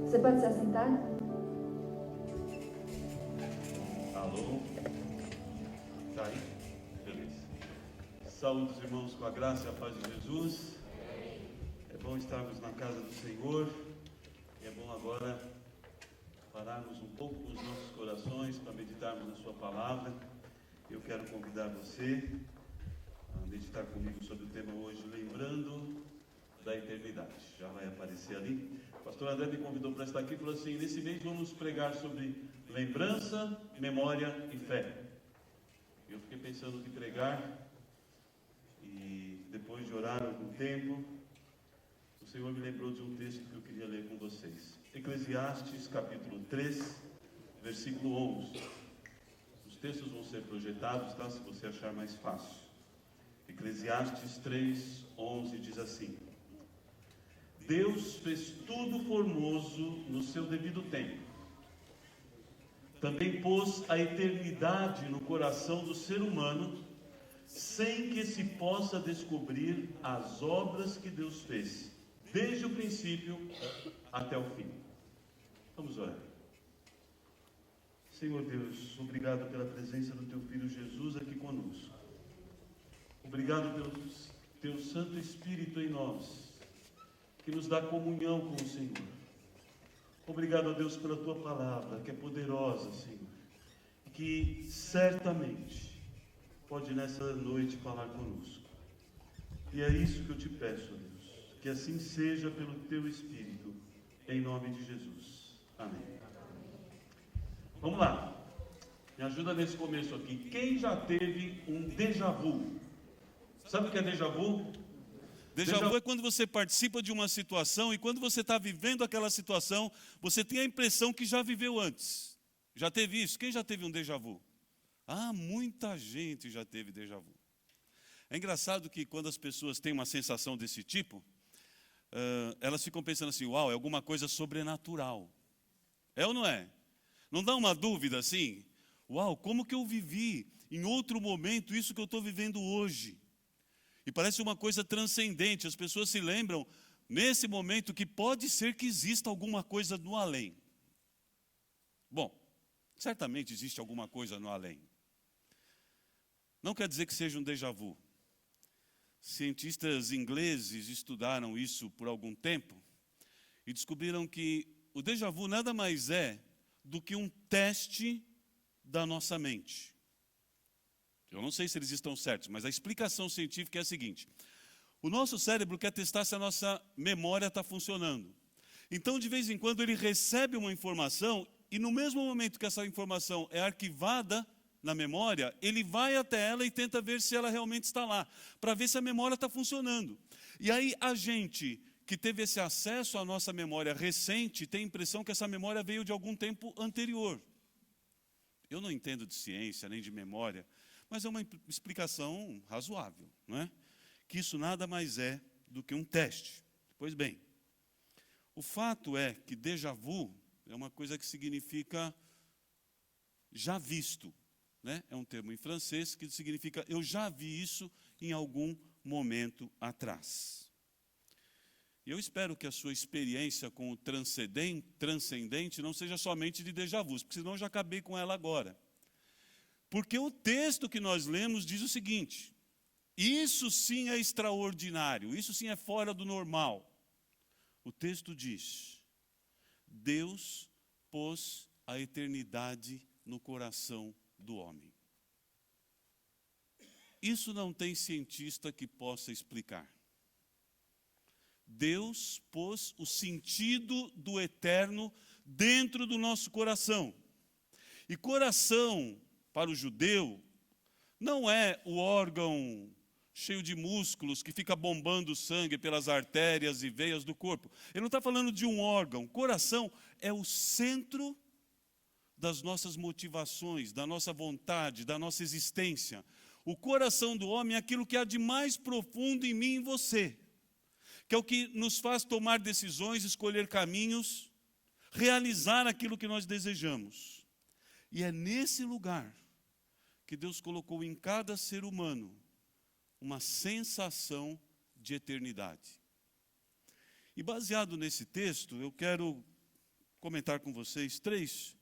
Você pode se assentar? Alô? Tá aí? Beleza. Saúde os irmãos com a graça e a paz de Jesus. É bom estarmos na casa do Senhor. E é bom agora pararmos um pouco os nossos corações para meditarmos na sua palavra. Eu quero convidar você a meditar comigo sobre o tema hoje, lembrando da eternidade. Já vai aparecer ali. O pastor André me convidou para estar aqui e falou assim: nesse mês vamos pregar sobre lembrança, memória e fé. Eu fiquei pensando o que pregar, e depois de orar algum tempo, o Senhor me lembrou de um texto que eu queria ler com vocês. Eclesiastes capítulo 3, versículo 11. Os textos vão ser projetados, tá? Se você achar mais fácil. Eclesiastes 3, 11 diz assim: Deus fez tudo formoso no seu devido tempo. Também pôs a eternidade no coração do ser humano, sem que se possa descobrir as obras que Deus fez, desde o princípio até o fim. Vamos orar. Senhor Deus, obrigado pela presença do Teu Filho Jesus aqui conosco. Obrigado pelo Teu Santo Espírito em nós, que nos dá comunhão com o Senhor. Obrigado a Deus pela Tua palavra, que é poderosa, Senhor, e que certamente pode nessa noite falar conosco. E é isso que eu te peço, Deus, que assim seja pelo Teu Espírito, em nome de Jesus. Amém. Vamos lá, me ajuda nesse começo aqui. Quem já teve um déjà vu? Sabe o que é déjà vu? Déjà vu é quando você participa de uma situação e quando você está vivendo aquela situação, você tem a impressão que já viveu antes. Já teve isso? Quem já teve um déjà vu? Ah, muita gente já teve déjà vu. É engraçado que quando as pessoas têm uma sensação desse tipo, elas ficam pensando assim: uau, é alguma coisa sobrenatural. É ou não é? Não dá uma dúvida assim? Uau, como que eu vivi em outro momento isso que eu estou vivendo hoje? E parece uma coisa transcendente. As pessoas se lembram nesse momento que pode ser que exista alguma coisa no além. Bom, certamente existe alguma coisa no além. Não quer dizer que seja um déjà vu. Cientistas ingleses estudaram isso por algum tempo e descobriram que o déjà vu nada mais é do que um teste da nossa mente. Eu não sei se eles estão certos, mas a explicação científica é a seguinte: o nosso cérebro quer testar se a nossa memória está funcionando. Então, de vez em quando, ele recebe uma informação e no mesmo momento que essa informação é arquivada na memória, ele vai até ela e tenta ver se ela realmente está lá, para ver se a memória está funcionando. E aí a gente que teve esse acesso à nossa memória recente tem a impressão que essa memória veio de algum tempo anterior. Eu não entendo de ciência nem de memória, mas é uma explicação razoável, não é? Que isso nada mais é do que um teste. Pois bem, o fato é que déjà vu é uma coisa que significa já visto, né? É um termo em francês que significa eu já vi isso em algum momento atrás. E eu espero que a sua experiência com o transcendente não seja somente de déjà vu, porque senão eu já acabei com ela agora. Porque o texto que nós lemos diz o seguinte: isso sim é extraordinário, isso sim é fora do normal. O texto diz: Deus pôs a eternidade no coração do homem. Isso não tem cientista que possa explicar. Deus pôs o sentido do eterno dentro do nosso coração. E coração, para o judeu, não é o órgão cheio de músculos que fica bombando sangue pelas artérias e veias do corpo. Ele não está falando de um órgão. Coração é o centro das nossas motivações, da nossa vontade, da nossa existência. O coração do homem é aquilo que há de mais profundo em mim e em você, que é o que nos faz tomar decisões, escolher caminhos, realizar aquilo que nós desejamos. E é nesse lugar que Deus colocou em cada ser humano uma sensação de eternidade. E baseado nesse texto, eu quero comentar com vocês 3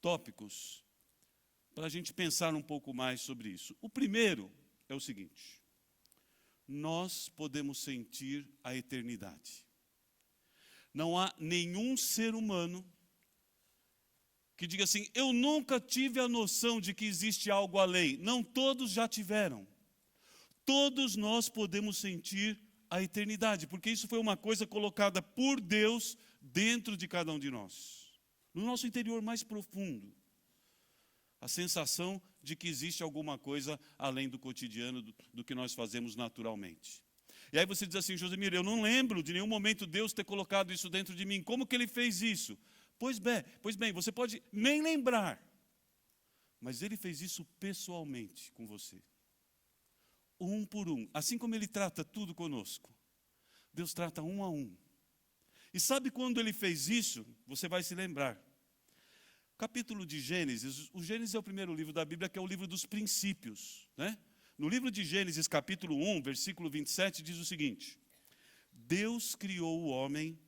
tópicos para a gente pensar um pouco mais sobre isso. O primeiro é o seguinte: nós podemos sentir a eternidade. Não há nenhum ser humano que diga assim, eu nunca tive a noção de que existe algo além. Não, todos já tiveram. Todos nós podemos sentir a eternidade, porque isso foi uma coisa colocada por Deus dentro de cada um de nós. No nosso interior mais profundo. A sensação de que existe alguma coisa além do cotidiano, do que nós fazemos naturalmente. E aí você diz assim, Josemir, eu não lembro de nenhum momento Deus ter colocado isso dentro de mim. Como que Ele fez isso? Pois bem, você pode nem lembrar, mas Ele fez isso pessoalmente com você. Um por um. Assim como Ele trata tudo conosco, Deus trata um a um. E sabe quando Ele fez isso? Você vai se lembrar. Capítulo de Gênesis, o Gênesis é o primeiro livro da Bíblia, que é o livro dos princípios, né? No livro de Gênesis, capítulo 1, versículo 27, diz o seguinte: Deus criou o homem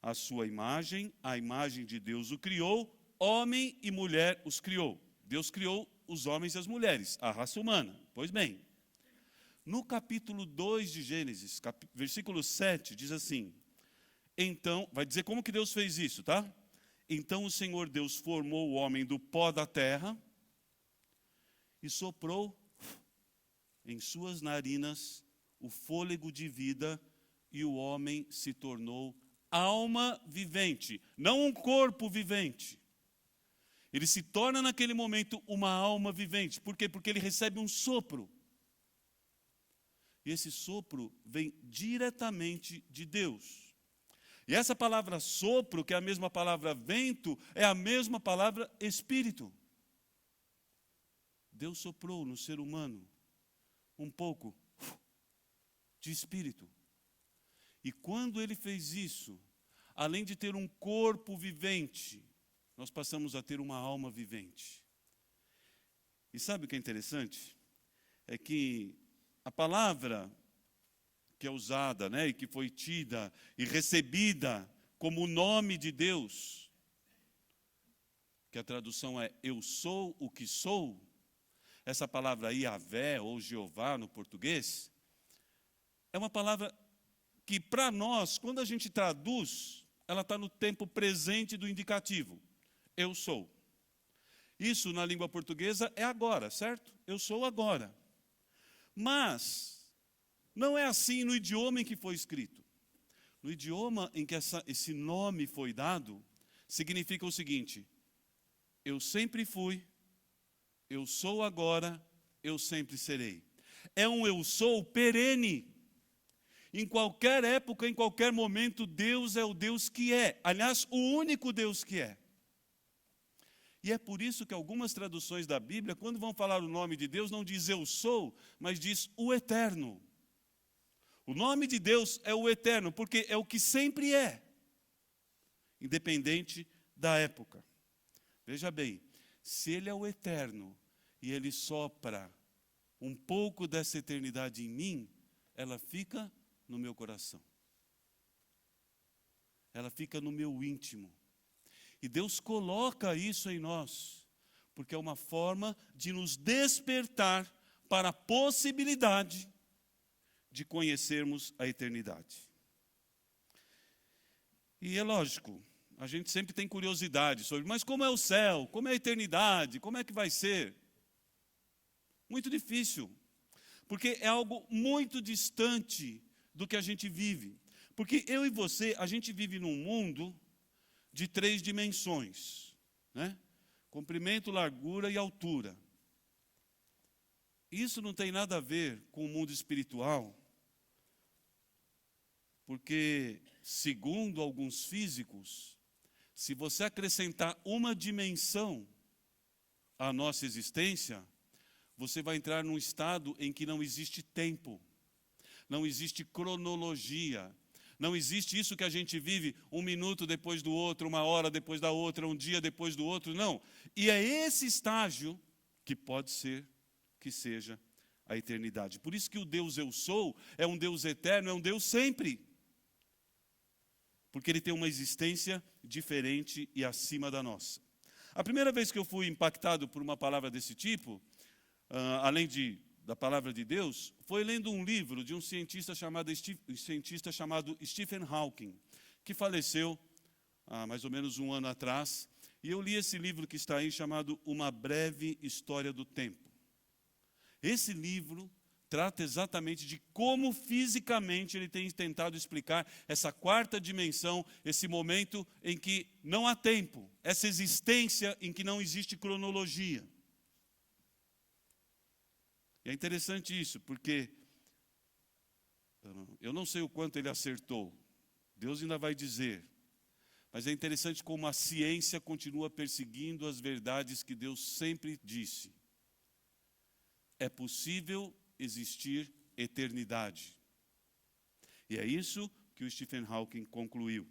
à sua imagem, a imagem de Deus o criou, homem e mulher os criou. Deus criou os homens e as mulheres, a raça humana. Pois bem, no capítulo 2 de Gênesis, versículo 7, diz assim, então, vai dizer como que Deus fez isso, tá? Então o Senhor Deus formou o homem do pó da terra e soprou em suas narinas o fôlego de vida e o homem se tornou alma vivente, não um corpo vivente. Ele se torna naquele momento uma alma vivente. Por quê? Porque ele recebe um sopro. E esse sopro vem diretamente de Deus. E essa palavra sopro, que é a mesma palavra vento, é a mesma palavra espírito. Deus soprou no ser humano um pouco de espírito. E quando Ele fez isso, além de ter um corpo vivente, nós passamos a ter uma alma vivente. E sabe o que é interessante? É que a palavra que é usada, né, e que foi tida e recebida como o nome de Deus, que a tradução é eu sou o que sou, essa palavra Yahvé ou Jeová no português, é uma palavra que para nós, quando a gente traduz, ela está no tempo presente do indicativo, eu sou. Isso na língua portuguesa é agora, certo? Eu sou agora. Mas não é assim no idioma em que foi escrito. No idioma em que esse nome foi dado, significa o seguinte: eu sempre fui, eu sou agora, eu sempre serei. É um eu sou perene. Em qualquer época, em qualquer momento, Deus é o Deus que é. Aliás, o único Deus que é. E é por isso que algumas traduções da Bíblia, quando vão falar o nome de Deus, não diz eu sou, mas diz o eterno. O nome de Deus é o eterno, porque é o que sempre é, independente da época. Veja bem, se Ele é o eterno e Ele sopra um pouco dessa eternidade em mim, ela fica no meu coração. Ela fica no meu íntimo. E Deus coloca isso em nós, porque é uma forma de nos despertar para a possibilidade de conhecermos a eternidade. E é lógico, a gente sempre tem curiosidade sobre, mas como é o céu? Como é a eternidade? Como é que vai ser? Muito difícil, porque é algo muito distante do que a gente vive. Porque eu e você, a gente vive num mundo de 3 dimensões, né? Comprimento, largura e altura. Isso não tem nada a ver com o mundo espiritual, porque, segundo alguns físicos, se você acrescentar uma dimensão à nossa existência, você vai entrar num estado em que não existe tempo, não existe cronologia, não existe isso que a gente vive 1 minuto depois do outro, 1 hora depois da outra, 1 dia depois do outro, não. E é esse estágio que pode ser que seja a eternidade. Por isso que o Deus eu sou é um Deus eterno, é um Deus sempre. porque ele tem uma existência diferente e acima da nossa. A primeira vez que eu fui impactado por uma palavra desse tipo, além da palavra de Deus, foi lendo um livro de um cientista chamado Stephen Hawking, que faleceu há mais ou menos um ano atrás. E eu li esse livro que está aí, chamado Uma Breve História do Tempo. Esse livro trata exatamente de como fisicamente ele tem tentado explicar essa quarta dimensão, esse momento em que não há tempo, essa existência em que não existe cronologia. E é interessante isso, porque eu não sei o quanto ele acertou, Deus ainda vai dizer, mas é interessante como a ciência continua perseguindo as verdades que Deus sempre disse. É possível existir eternidade. E é isso que o Stephen Hawking concluiu.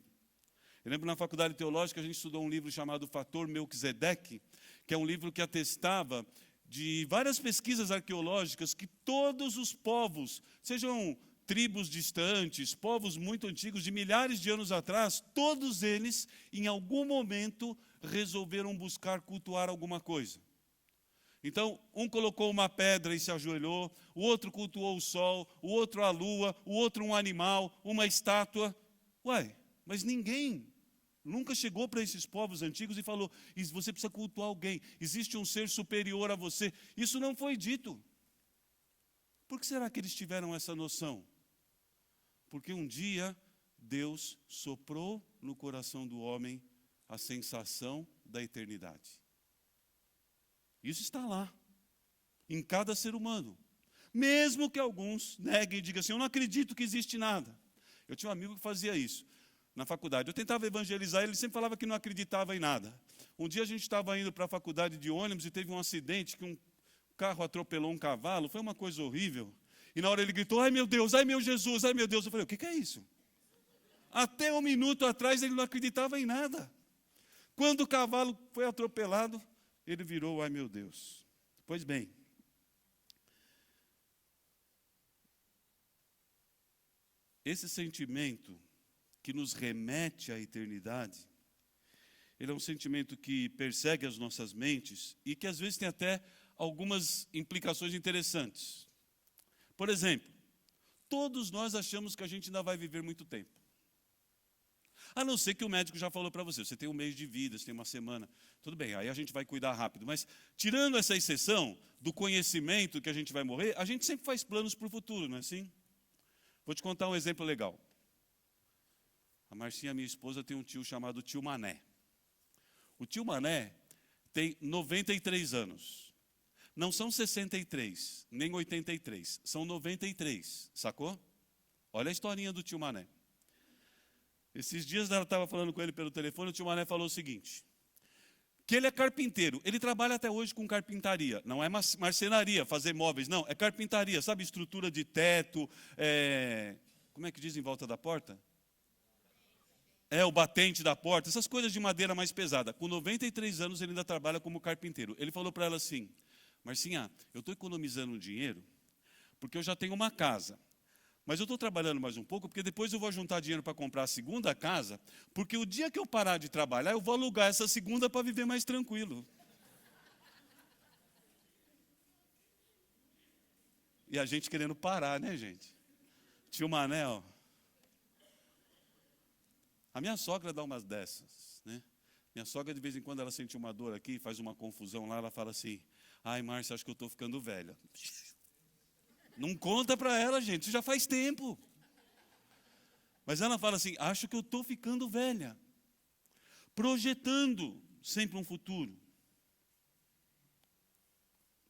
Eu lembro na faculdade teológica a gente estudou um livro chamado Fator Melquisedeque, que é um livro que atestava de várias pesquisas arqueológicas que todos os povos, sejam tribos distantes, povos muito antigos, de milhares de anos atrás, todos eles, em algum momento, resolveram buscar cultuar alguma coisa. Então, um colocou uma pedra e se ajoelhou, o outro cultuou o sol, o outro a lua, o outro um animal, uma estátua. Ué, mas ninguém nunca chegou para esses povos antigos e falou, você precisa cultuar alguém, existe um ser superior a você. Isso não foi dito. Por que será que eles tiveram essa noção? Porque um dia Deus soprou no coração do homem a sensação da eternidade. Isso está lá, em cada ser humano. Mesmo que alguns neguem e digam assim, eu não acredito que existe nada. Eu tinha um amigo que fazia isso na faculdade. Eu tentava evangelizar, ele sempre falava que não acreditava em nada. Um dia a gente estava indo para a faculdade de ônibus e teve um acidente que um carro atropelou um cavalo, foi uma coisa horrível. E na hora ele gritou, ai meu Deus, ai meu Jesus, ai meu Deus. Eu falei, o que é isso? Até um minuto atrás ele não acreditava em nada. Quando o cavalo foi atropelado, ele virou, ai meu Deus. Pois bem, esse sentimento que nos remete à eternidade, ele é um sentimento que persegue as nossas mentes e que às vezes tem até algumas implicações interessantes. Por exemplo, todos nós achamos que a gente ainda vai viver muito tempo. A não ser que o médico já falou para você tem um mês de vida, você tem uma semana. Tudo bem, aí a gente vai cuidar rápido. Mas tirando essa exceção do conhecimento que a gente vai morrer, a gente sempre faz planos para o futuro, não é assim? Vou te contar um exemplo legal. A Marcinha, minha esposa, tem um tio chamado tio Mané. O tio Mané tem 93 anos. Não são 63, nem 83, são 93, sacou? Olha a historinha do tio Mané. Esses dias ela estava falando com ele pelo telefone, o tio Mané falou o seguinte, que ele é carpinteiro, ele trabalha até hoje com carpintaria, não é marcenaria, fazer móveis, não, é carpintaria, sabe, estrutura de teto, como é que diz em volta da porta? O batente da porta, essas coisas de madeira mais pesada. Com 93 anos ele ainda trabalha como carpinteiro. Ele falou para ela assim, Marcinha, eu estou economizando um dinheiro, porque eu já tenho uma casa. Mas eu estou trabalhando mais um pouco, porque depois eu vou juntar dinheiro para comprar a segunda casa, porque o dia que eu parar de trabalhar, eu vou alugar essa segunda para viver mais tranquilo. E a gente querendo parar, né, gente? Tio Mané, ó. A minha sogra dá umas dessas, né? Minha sogra, de vez em quando, ela sente uma dor aqui, faz uma confusão lá, ela fala assim, ai, Márcia, acho que eu estou ficando velha. Não conta para ela, gente, isso já faz tempo. Mas ela fala assim, acho que eu estou ficando velha. Projetando sempre um futuro.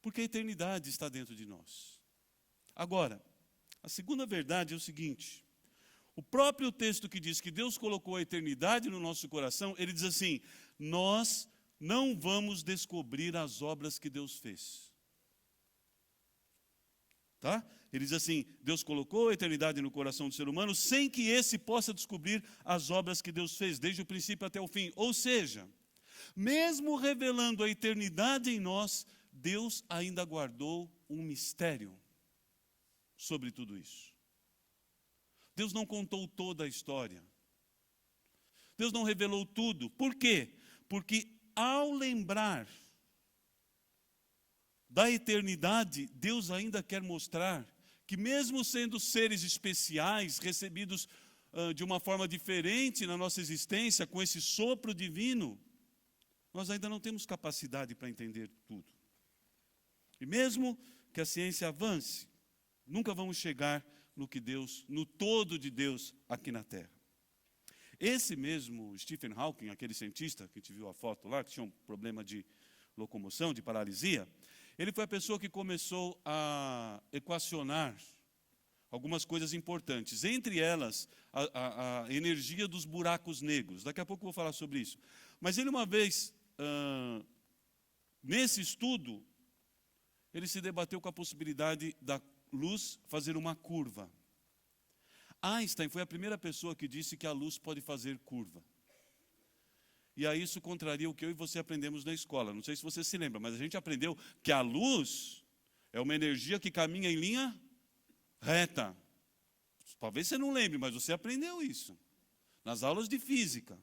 Porque a eternidade está dentro de nós. Agora, a segunda verdade é o seguinte, o próprio texto que diz que Deus colocou a eternidade no nosso coração, ele diz assim, nós não vamos descobrir as obras que Deus fez. Tá? Ele diz assim, Deus colocou a eternidade no coração do ser humano sem que esse possa descobrir as obras que Deus fez, desde o princípio até o fim. Ou seja, mesmo revelando a eternidade em nós, Deus ainda guardou um mistério sobre tudo isso. Deus não contou toda a história. Deus não revelou tudo. Por quê? Porque ao lembrar da eternidade, Deus ainda quer mostrar que mesmo sendo seres especiais, recebidos de uma forma diferente na nossa existência, com esse sopro divino, nós ainda não temos capacidade para entender tudo. E mesmo que a ciência avance, nunca vamos chegar no todo de Deus aqui na Terra. Esse mesmo Stephen Hawking, aquele cientista que a gente viu a foto lá, que tinha um problema de locomoção, de paralisia, ele foi a pessoa que começou a equacionar algumas coisas importantes, entre elas a energia dos buracos negros. Daqui a pouco eu vou falar sobre isso. Mas ele uma vez, nesse estudo, ele se debateu com a possibilidade da luz fazer uma curva. Einstein foi a primeira pessoa que disse que a luz pode fazer curva. E aí isso contraria o que eu e você aprendemos na escola. Não sei se você se lembra, mas a gente aprendeu que a luz é uma energia que caminha em linha reta. Talvez você não lembre, mas você aprendeu isso nas aulas de física.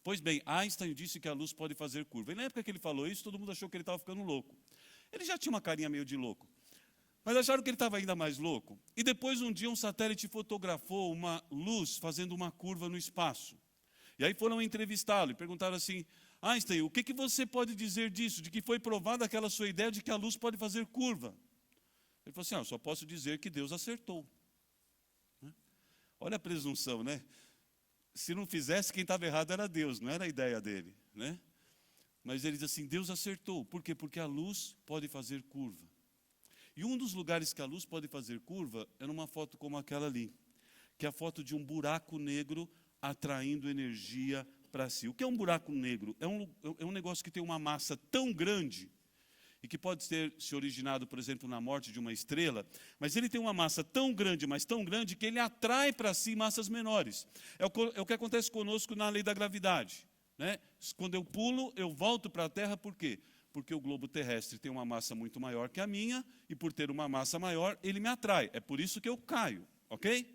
Pois bem, Einstein disse que a luz pode fazer curva. E na época que ele falou isso, todo mundo achou que ele estava ficando louco. Ele já tinha uma carinha meio de louco. Mas acharam que ele estava ainda mais louco. E depois, um dia, um satélite fotografou uma luz fazendo uma curva no espaço. E aí foram entrevistá-lo e perguntaram assim: Einstein, o que você pode dizer disso? De que foi provada aquela sua ideia de que a luz pode fazer curva? Ele falou assim: eu só posso dizer que Deus acertou. Olha a presunção, né? Se não fizesse, quem estava errado era Deus, não era a ideia dele, né? Mas ele diz assim: Deus acertou. Por quê? Porque a luz pode fazer curva. E um dos lugares que a luz pode fazer curva é numa foto como aquela ali, que é a foto de um buraco negro atraindo energia para si. O que é um buraco negro? É um negócio que tem uma massa tão grande e que pode ter se originado, por exemplo, na morte de uma estrela, mas ele tem uma massa tão grande, mas tão grande, que ele atrai para si massas menores. É o que acontece conosco na lei da gravidade, né? Quando eu pulo, eu volto para a Terra, por quê? Porque o globo terrestre tem uma massa muito maior que a minha, e por ter uma massa maior, ele me atrai. É por isso que eu caio, ok?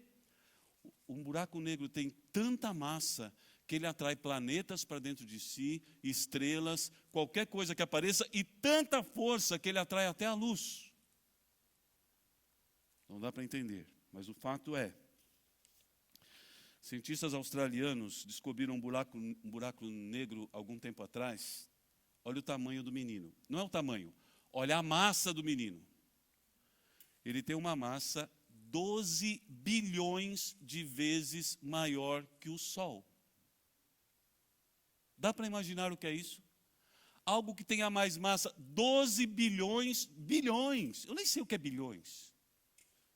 Um buraco negro tem tanta massa que ele atrai planetas para dentro de si, estrelas, qualquer coisa que apareça, e tanta força que ele atrai até a luz. Não dá para entender, mas o fato é, cientistas australianos descobriram um buraco negro algum tempo atrás. Olha o tamanho do menino. Não é o tamanho, olha a massa do menino. Ele tem uma massa 12 bilhões de vezes maior que o Sol. Dá para imaginar o que é isso? Algo que tenha mais massa, 12 bilhões, bilhões. Eu nem sei o que é bilhões.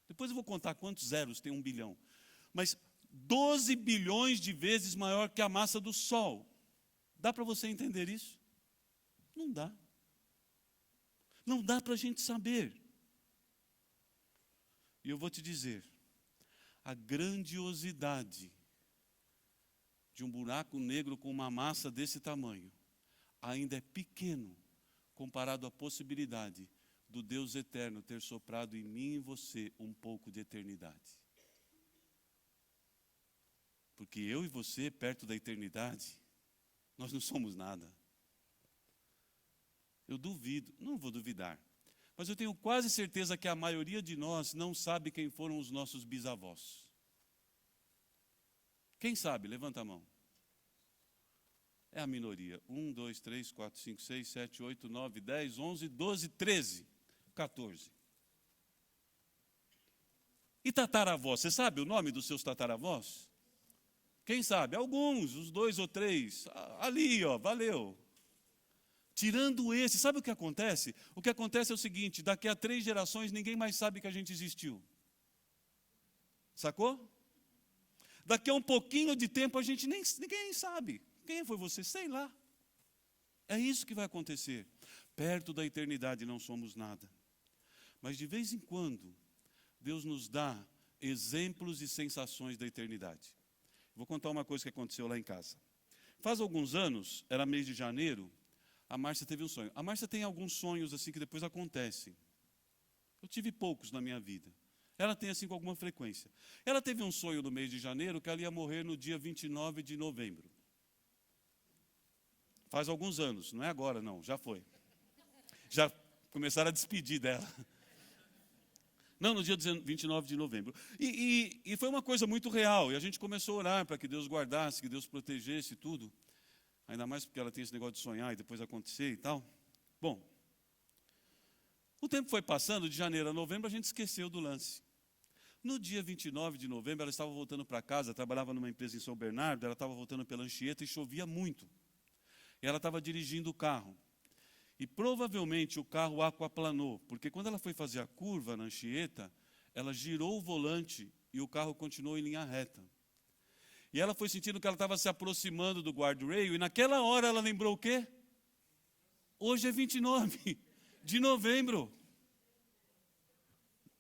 Depois eu vou contar quantos zeros tem 1 bilhão. Mas 12 bilhões de vezes maior que a massa do Sol. Dá para você entender isso? Não dá. Não dá para a gente saber. E eu vou te dizer, a grandiosidade de um buraco negro com uma massa desse tamanho ainda é pequeno comparado à possibilidade do Deus eterno ter soprado em mim e você um pouco de eternidade. Porque eu e você, perto da eternidade, nós não somos nada. Eu duvido, não vou duvidar, mas eu tenho quase certeza que a maioria de nós não sabe quem foram os nossos bisavós. Quem sabe? Levanta a mão. É a minoria. 1, 2, 3, 4, 5, 6, 7, 8, 9, 10, 11, 12, 13, 14. E tataravós? Você sabe o nome dos seus tataravós? Quem sabe? Alguns, os 2 ou 3. Ali, ó, valeu. Tirando esse, sabe o que acontece? O que acontece é o seguinte: daqui a 3 gerações ninguém mais sabe que a gente existiu. Sacou? Daqui a um pouquinho de tempo ninguém sabe. Quem foi você? Sei lá. É isso que vai acontecer. Perto da eternidade não somos nada. Mas de vez em quando, Deus nos dá exemplos e sensações da eternidade. Vou contar uma coisa que aconteceu lá em casa. Faz alguns anos, era mês de janeiro, a Márcia teve um sonho. A Márcia tem alguns sonhos assim que depois acontecem. Eu tive poucos na minha vida. Ela tem assim com alguma frequência. Ela teve um sonho no mês de janeiro que ela ia morrer no dia 29 de novembro. Faz alguns anos, não é agora não, já foi. Já começaram a despedir dela. Não, no dia 29 de novembro. E foi uma coisa muito real. E a gente começou a orar para que Deus guardasse, que Deus protegesse tudo. Ainda mais porque ela tem esse negócio de sonhar e depois acontecer e tal. Bom, o tempo foi passando, de janeiro a novembro, a gente esqueceu do lance. No dia 29 de novembro, ela estava voltando para casa, trabalhava numa empresa em São Bernardo, ela estava voltando pela Anchieta e chovia muito. E ela estava dirigindo o carro. E provavelmente o carro aquaplanou, porque quando ela foi fazer a curva na Anchieta, ela girou o volante e o carro continuou em linha reta. E ela foi sentindo que ela estava se aproximando do guardrail, e naquela hora ela lembrou o quê? Hoje é 29 de novembro.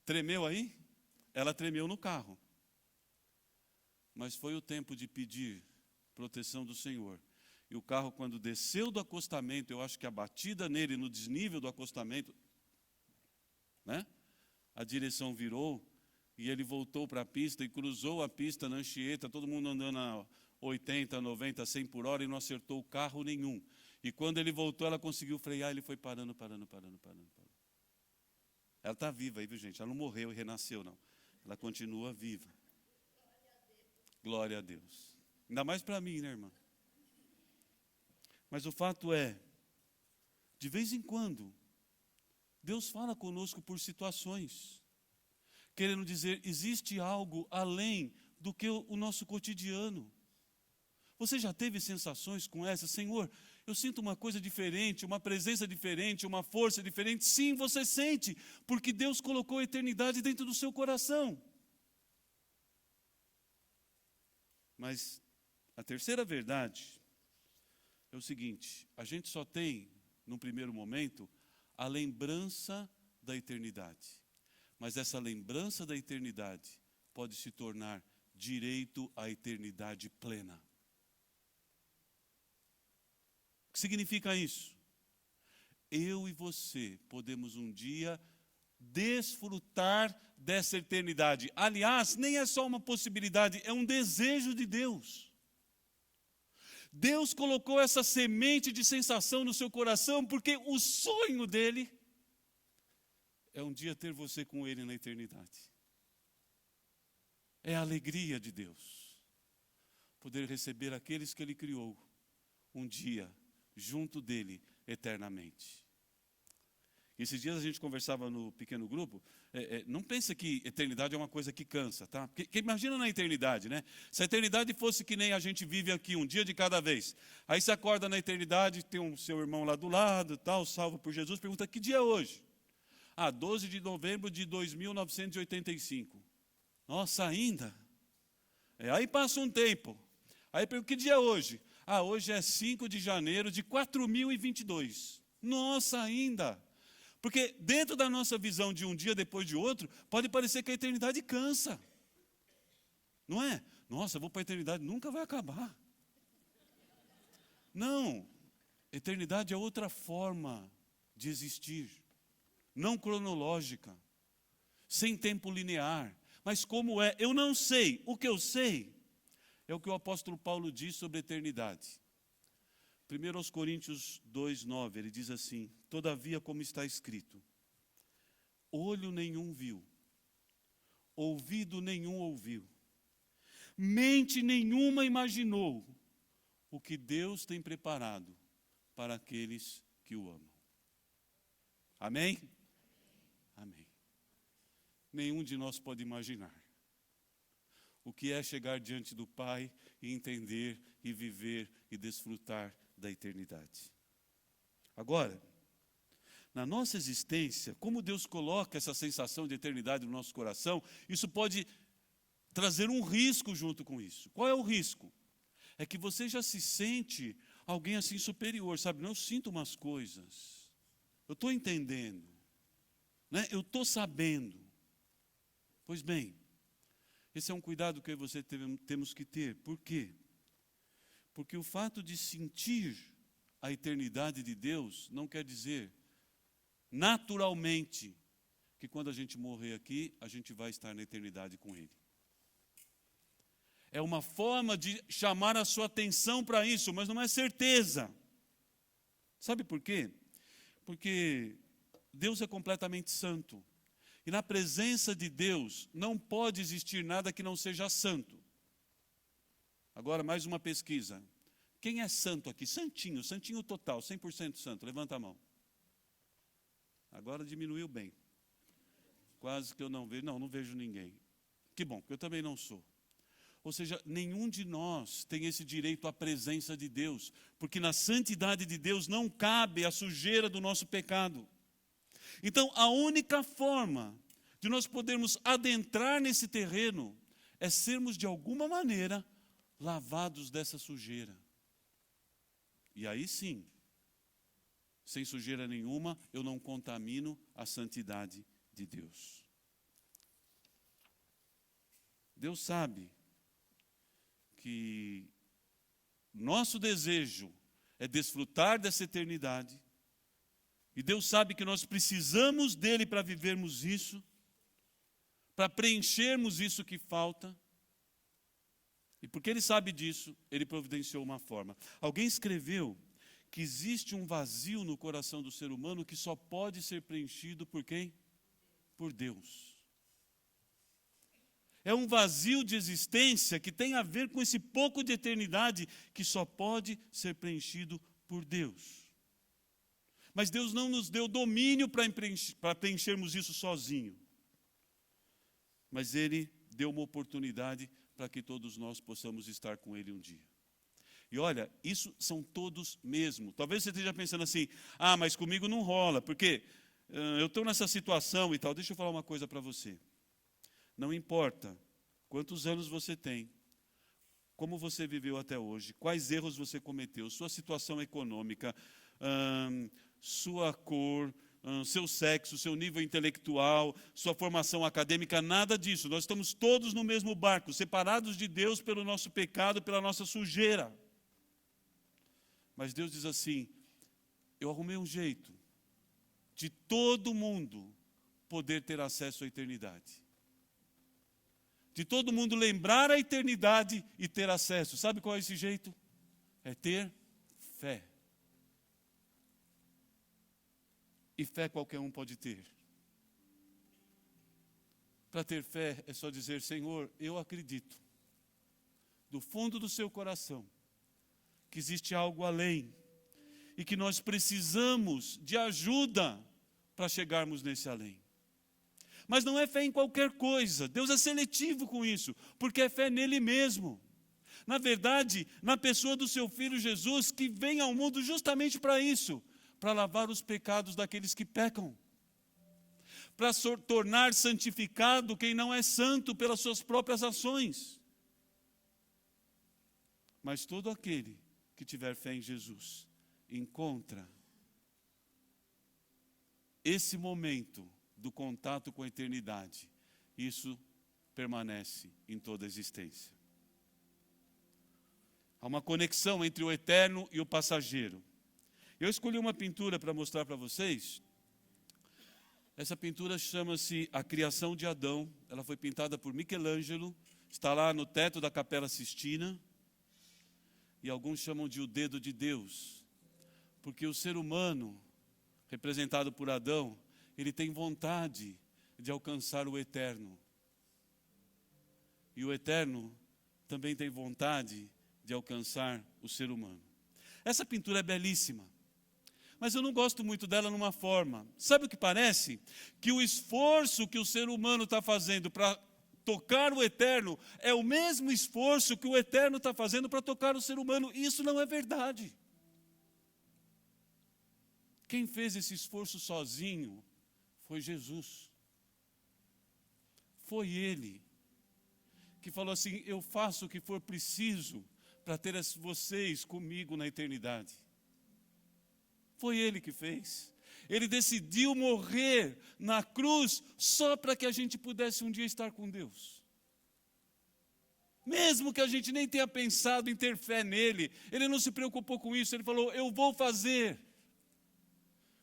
Tremeu aí? Ela tremeu no carro. Mas foi o tempo de pedir proteção do Senhor. E o carro, quando desceu do acostamento, eu acho que a batida nele no desnível do acostamento, né? A direção virou e ele voltou para a pista e cruzou a pista na Anchieta, todo mundo andando a 80, 90, 100 por hora e não acertou carro nenhum. E quando ele voltou, ela conseguiu frear, ele foi parando. Ela está viva aí, viu, gente? Ela não morreu e renasceu, não. Ela continua viva. Glória a Deus. Ainda mais para mim, né, irmã? Mas o fato é, de vez em quando, Deus fala conosco por situações, querendo dizer, existe algo além do que o nosso cotidiano. Você já teve sensações com essa? Senhor, eu sinto uma coisa diferente, uma presença diferente, uma força diferente. Sim, você sente, porque Deus colocou a eternidade dentro do seu coração. Mas a terceira verdade é o seguinte: a gente só tem, num primeiro momento, a lembrança da eternidade. Mas essa lembrança da eternidade pode se tornar direito à eternidade plena. O que significa isso? Eu e você podemos um dia desfrutar dessa eternidade. Aliás, nem é só uma possibilidade, é um desejo de Deus. Deus colocou essa semente de sensação no seu coração, porque o sonho dele é um dia ter você com ele na eternidade. É a alegria de Deus poder receber aqueles que ele criou um dia junto dele eternamente. Esses dias a gente conversava no pequeno grupo, não pensa que eternidade é uma coisa que cansa, tá? Porque imagina na eternidade, né? Se a eternidade fosse que nem a gente vive aqui, um dia de cada vez. Aí você acorda na eternidade, tem um seu irmão lá do lado, tal, salvo por Jesus, pergunta, que dia é hoje? 12 de novembro de 2985. Nossa, ainda? Aí passa um tempo. Aí pergunta, que dia é hoje? Hoje é 5 de janeiro de 4022. Nossa, ainda? Porque dentro da nossa visão de um dia depois de outro, pode parecer que a eternidade cansa. Não é? Nossa, eu vou para a eternidade, nunca vai acabar. Não. Eternidade é outra forma de existir. Não cronológica. Sem tempo linear. Mas como é? Eu não sei. O que eu sei é o que o apóstolo Paulo diz sobre a eternidade. 1 Coríntios 2:9, ele diz assim: todavia, como está escrito, olho nenhum viu, ouvido nenhum ouviu, mente nenhuma imaginou o que Deus tem preparado para aqueles que o amam. Amém? Amém. Nenhum de nós pode imaginar o que é chegar diante do Pai e entender e viver e desfrutar da eternidade. Agora, na nossa existência, como Deus coloca essa sensação de eternidade no nosso coração, isso pode trazer um risco junto com isso. Qual é o risco? É que você já se sente alguém assim superior, sabe? Não, eu sinto umas coisas, eu estou entendendo, né? Eu estou sabendo. Pois bem, esse é um cuidado que eu e você temos que ter. Por quê? Porque o fato de sentir a eternidade de Deus não quer dizer, naturalmente, que quando a gente morrer aqui, a gente vai estar na eternidade com Ele. É uma forma de chamar a sua atenção para isso, mas não é certeza. Sabe por quê? Porque Deus é completamente santo. E na presença de Deus não pode existir nada que não seja santo. Agora, mais uma pesquisa. Quem é santo aqui? Santinho, santinho total, 100% santo. Levanta a mão. Agora diminuiu bem. Quase que eu não vejo. Não, não vejo ninguém. Que bom, porque eu também não sou. Ou seja, nenhum de nós tem esse direito à presença de Deus, porque na santidade de Deus não cabe a sujeira do nosso pecado. Então, a única forma de nós podermos adentrar nesse terreno é sermos, de alguma maneira, lavados dessa sujeira. E aí sim, sem sujeira nenhuma, eu não contamino a santidade de Deus. Deus sabe que nosso desejo é desfrutar dessa eternidade, e Deus sabe que nós precisamos dele para vivermos isso, para preenchermos isso que falta, e porque ele sabe disso, ele providenciou uma forma. Alguém escreveu que existe um vazio no coração do ser humano que só pode ser preenchido por quem? Por Deus. É um vazio de existência que tem a ver com esse pouco de eternidade que só pode ser preenchido por Deus. Mas Deus não nos deu domínio para preenchermos isso sozinho. Mas Ele deu uma oportunidade para que todos nós possamos estar com Ele um dia. E olha, isso são todos mesmo. Talvez você esteja pensando assim, mas comigo não rola, porque eu estou nessa situação e tal. Deixa eu falar uma coisa para você. Não importa quantos anos você tem, como você viveu até hoje, quais erros você cometeu, sua situação econômica, sua cor, seu sexo, seu nível intelectual, sua formação acadêmica, nada disso. Nós estamos todos no mesmo barco, separados de Deus pelo nosso pecado, pela nossa sujeira. Mas Deus diz assim, eu arrumei um jeito de todo mundo poder ter acesso à eternidade. De todo mundo lembrar a eternidade e ter acesso. Sabe qual é esse jeito? É ter fé. E fé qualquer um pode ter. Para ter fé é só dizer, Senhor, eu acredito, do fundo do seu coração, que existe algo além, e que nós precisamos de ajuda para chegarmos nesse além. Mas não é fé em qualquer coisa, Deus é seletivo com isso, porque é fé nele mesmo. Na verdade, na pessoa do seu Filho Jesus, que vem ao mundo justamente para isso, para lavar os pecados daqueles que pecam, para tornar santificado quem não é santo pelas suas próprias ações. Mas todo aquele que tiver fé em Jesus, encontra esse momento do contato com a eternidade. Isso permanece em toda a existência. Há uma conexão entre o eterno e o passageiro. Eu escolhi uma pintura para mostrar para vocês. Essa pintura chama-se A Criação de Adão. Ela foi pintada por Michelangelo. Está lá no teto da Capela Sistina. E alguns chamam de O Dedo de Deus. Porque o ser humano, representado por Adão, ele tem vontade de alcançar o eterno. E o eterno também tem vontade de alcançar o ser humano. Essa pintura é belíssima. Mas eu não gosto muito dela numa forma. Sabe o que parece? Que o esforço que o ser humano está fazendo para tocar o eterno é o mesmo esforço que o eterno está fazendo para tocar o ser humano. E isso não é verdade. Quem fez esse esforço sozinho foi Jesus. Foi Ele que falou assim, eu faço o que for preciso para ter vocês comigo na eternidade. Foi Ele que fez. Ele decidiu morrer na cruz só para que a gente pudesse um dia estar com Deus. Mesmo que a gente nem tenha pensado em ter fé nele, Ele não se preocupou com isso. Ele falou, eu vou fazer.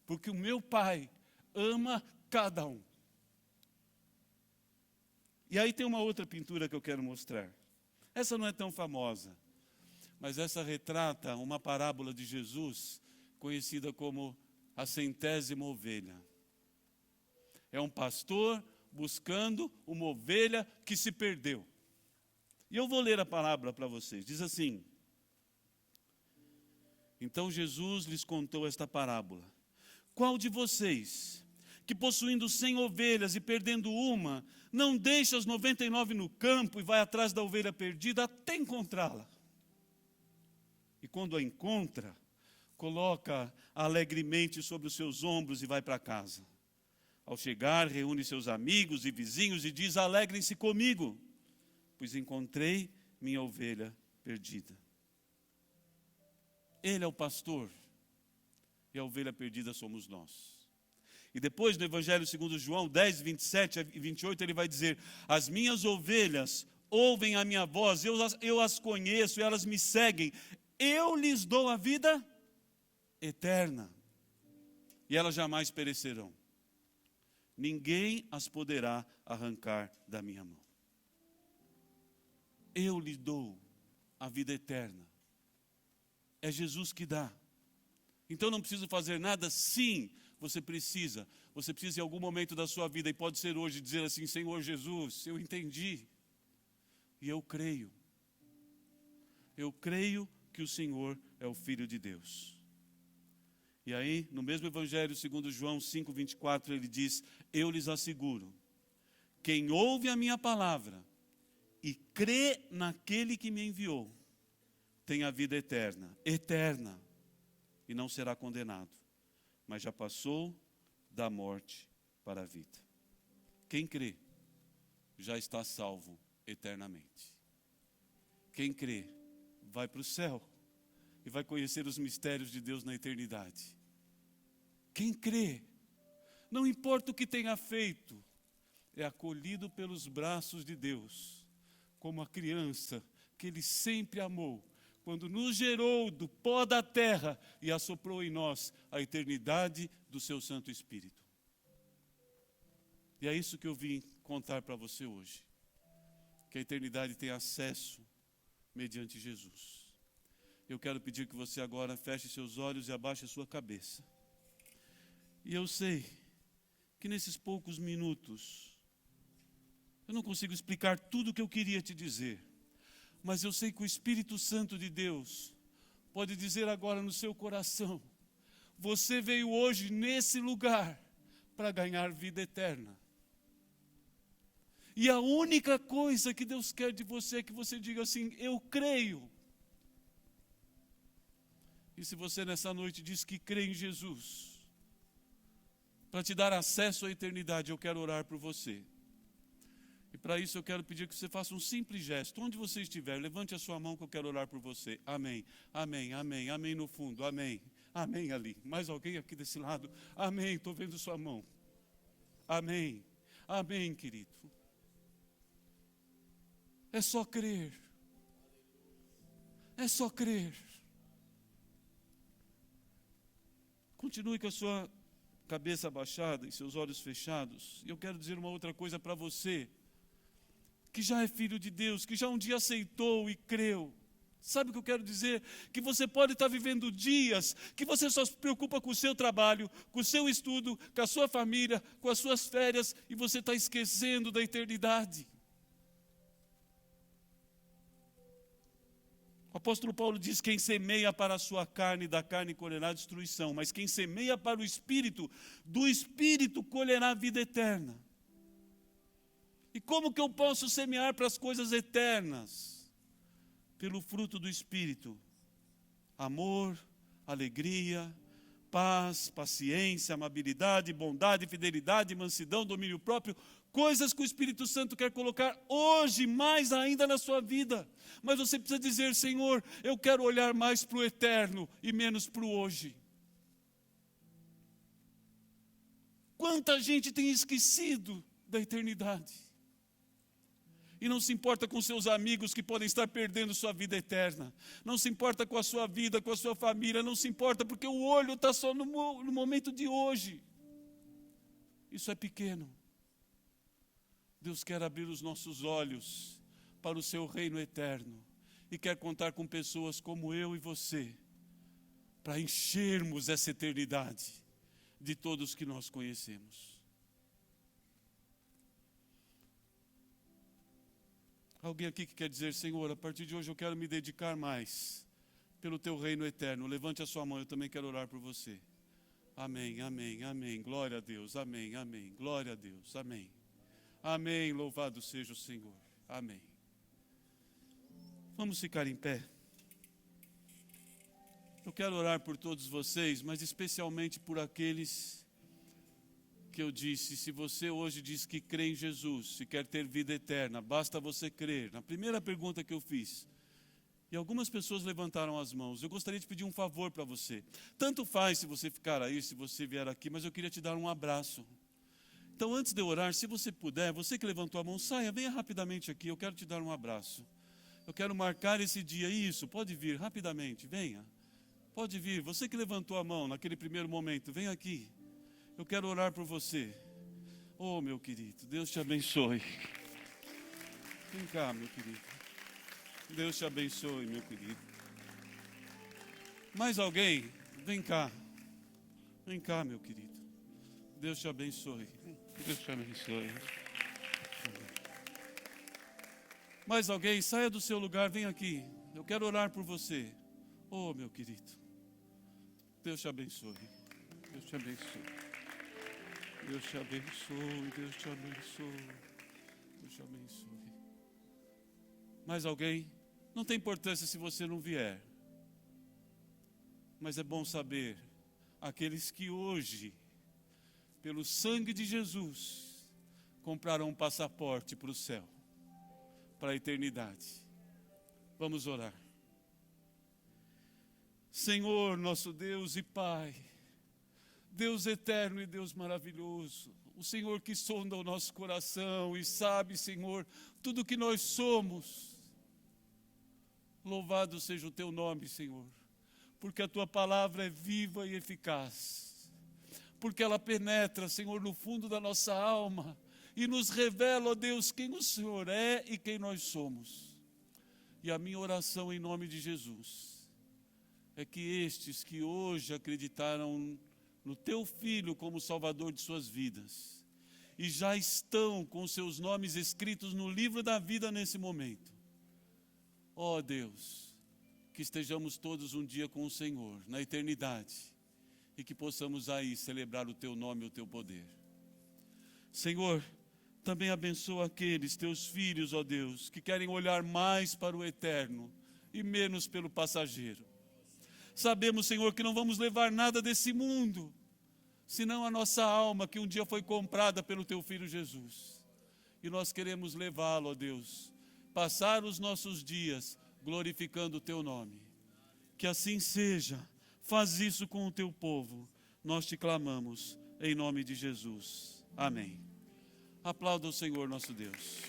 Porque o meu Pai ama cada um. E aí tem uma outra pintura que eu quero mostrar. Essa não é tão famosa, mas essa retrata uma parábola de Jesus conhecida como a 100ª ovelha. É um pastor buscando uma ovelha que se perdeu. E eu vou ler a palavra para vocês. Diz assim: então Jesus lhes contou esta parábola. Qual de vocês, que possuindo 100 ovelhas e perdendo uma, não deixa as 99 no campo e vai atrás da ovelha perdida até encontrá-la? E quando a encontra, coloca alegremente sobre os seus ombros e vai para casa. Ao chegar, reúne seus amigos e vizinhos e diz: alegrem-se comigo, pois encontrei minha ovelha perdida. Ele é o pastor e a ovelha perdida somos nós. E depois no Evangelho segundo João 10, 27 e 28, ele vai dizer: as minhas ovelhas ouvem a minha voz, eu as conheço e elas me seguem. Eu lhes dou a vida eterna e elas jamais perecerão. Ninguém as poderá arrancar da minha mão. Eu lhe dou a vida eterna. É Jesus que dá. Então não preciso fazer nada? Sim, você precisa. Você precisa em algum momento da sua vida, e pode ser hoje, dizer assim: Senhor Jesus, eu entendi. E eu creio. Eu creio que o Senhor é o Filho de Deus. E aí, no mesmo Evangelho segundo João 5, 24, ele diz: eu lhes asseguro, quem ouve a minha palavra e crê naquele que me enviou, tem a vida eterna, eterna, e não será condenado, mas já passou da morte para a vida. Quem crê, já está salvo eternamente. Quem crê, vai para o céu e vai conhecer os mistérios de Deus na eternidade. Quem crê, não importa o que tenha feito, é acolhido pelos braços de Deus, como a criança que Ele sempre amou, quando nos gerou do pó da terra e assoprou em nós a eternidade do seu Santo Espírito. E é isso que eu vim contar para você hoje, que a eternidade tem acesso mediante Jesus. Eu quero pedir que você agora feche seus olhos e abaixe sua cabeça. E eu sei que nesses poucos minutos, eu não consigo explicar tudo o que eu queria te dizer, mas eu sei que o Espírito Santo de Deus pode dizer agora no seu coração: você veio hoje nesse lugar para ganhar vida eterna. E a única coisa que Deus quer de você é que você diga assim: eu creio. E se você nessa noite diz que crê em Jesus, para te dar acesso à eternidade, eu quero orar por você. E para isso eu quero pedir que você faça um simples gesto. Onde você estiver, levante a sua mão que eu quero orar por você. Amém, amém, amém, amém no fundo, amém. Amém ali. Mais alguém aqui desse lado? Amém, estou vendo sua mão. Amém, amém, querido. É só crer. É só crer. Continue com a sua cabeça abaixada e seus olhos fechados. E eu quero dizer uma outra coisa para você, que já é filho de Deus, que já um dia aceitou e creu. Sabe o que eu quero dizer? Que você pode estar vivendo dias que você só se preocupa com o seu trabalho, com o seu estudo, com a sua família, com as suas férias, e você está esquecendo da eternidade. O apóstolo Paulo diz: quem semeia para a sua carne, da carne colherá destruição, mas quem semeia para o Espírito, do Espírito colherá a vida eterna. E como que eu posso semear para as coisas eternas? Pelo fruto do Espírito: amor, alegria, paz, paciência, amabilidade, bondade, fidelidade, mansidão, domínio próprio. Coisas que o Espírito Santo quer colocar hoje, mais ainda na sua vida. Mas você precisa dizer: Senhor, eu quero olhar mais para o eterno e menos para o hoje. Quanta gente tem esquecido da eternidade. E não se importa com seus amigos que podem estar perdendo sua vida eterna. Não se importa com a sua vida, com a sua família. Não se importa porque o olho está só no momento de hoje. Isso é pequeno. Deus quer abrir os nossos olhos para o seu reino eterno. E quer contar com pessoas como eu e você, para enchermos essa eternidade de todos que nós conhecemos. Alguém aqui que quer dizer: Senhor, a partir de hoje eu quero me dedicar mais pelo teu reino eterno. Levante a sua mão, eu também quero orar por você. Amém, amém, amém. Glória a Deus, amém, amém. Glória a Deus, amém. Amém, louvado seja o Senhor. Amém. Vamos ficar em pé. Eu quero orar por todos vocês, mas especialmente por aqueles que eu disse: se você hoje diz que crê em Jesus, se quer ter vida eterna, basta você crer. Na primeira pergunta que eu fiz, e algumas pessoas levantaram as mãos, eu gostaria de pedir um favor para você. Tanto faz se você ficar aí, se você vier aqui, mas eu queria te dar um abraço. Então, antes de eu orar, se você puder, você que levantou a mão, saia, venha rapidamente aqui, eu quero te dar um abraço. Eu quero marcar esse dia. Isso, pode vir rapidamente, venha. Pode vir, você que levantou a mão naquele primeiro momento, vem aqui. Eu quero orar por você. Oh, meu querido, Deus te abençoe. Vem cá, meu querido. Deus te abençoe, meu querido. Mais alguém? Vem cá. Vem cá, meu querido. Deus te abençoe. Deus te abençoe. Mais alguém? Saia do seu lugar, vem aqui. Eu quero orar por você. Oh, meu querido. Deus te abençoe. Deus te abençoe. Deus te abençoe. Deus te abençoe. Deus te abençoe. Mais alguém? Não tem importância se você não vier. Mas é bom saber, aqueles que hoje, pelo sangue de Jesus, compraram um passaporte para o céu, para a eternidade. Vamos orar. Senhor, nosso Deus e Pai, Deus eterno e Deus maravilhoso, o Senhor que sonda o nosso coração e sabe, Senhor, tudo que nós somos. Louvado seja o teu nome, Senhor, porque a tua palavra é viva e eficaz, porque ela penetra, Senhor, no fundo da nossa alma e nos revela, ó Deus, quem o Senhor é e quem nós somos. E a minha oração em nome de Jesus é que estes que hoje acreditaram no teu Filho como Salvador de suas vidas e já estão com seus nomes escritos no livro da vida nesse momento, ó Deus, que estejamos todos um dia com o Senhor, na eternidade, e que possamos aí celebrar o teu nome e o teu poder. Senhor, também abençoa aqueles teus filhos, ó Deus, que querem olhar mais para o eterno e menos pelo passageiro. Sabemos, Senhor, que não vamos levar nada desse mundo, senão a nossa alma, que um dia foi comprada pelo teu Filho Jesus. E nós queremos levá-lo, ó Deus, passar os nossos dias glorificando o teu nome. Que assim seja. Faz isso com o teu povo. Nós te clamamos em nome de Jesus. Amém. Aplauda o Senhor nosso Deus.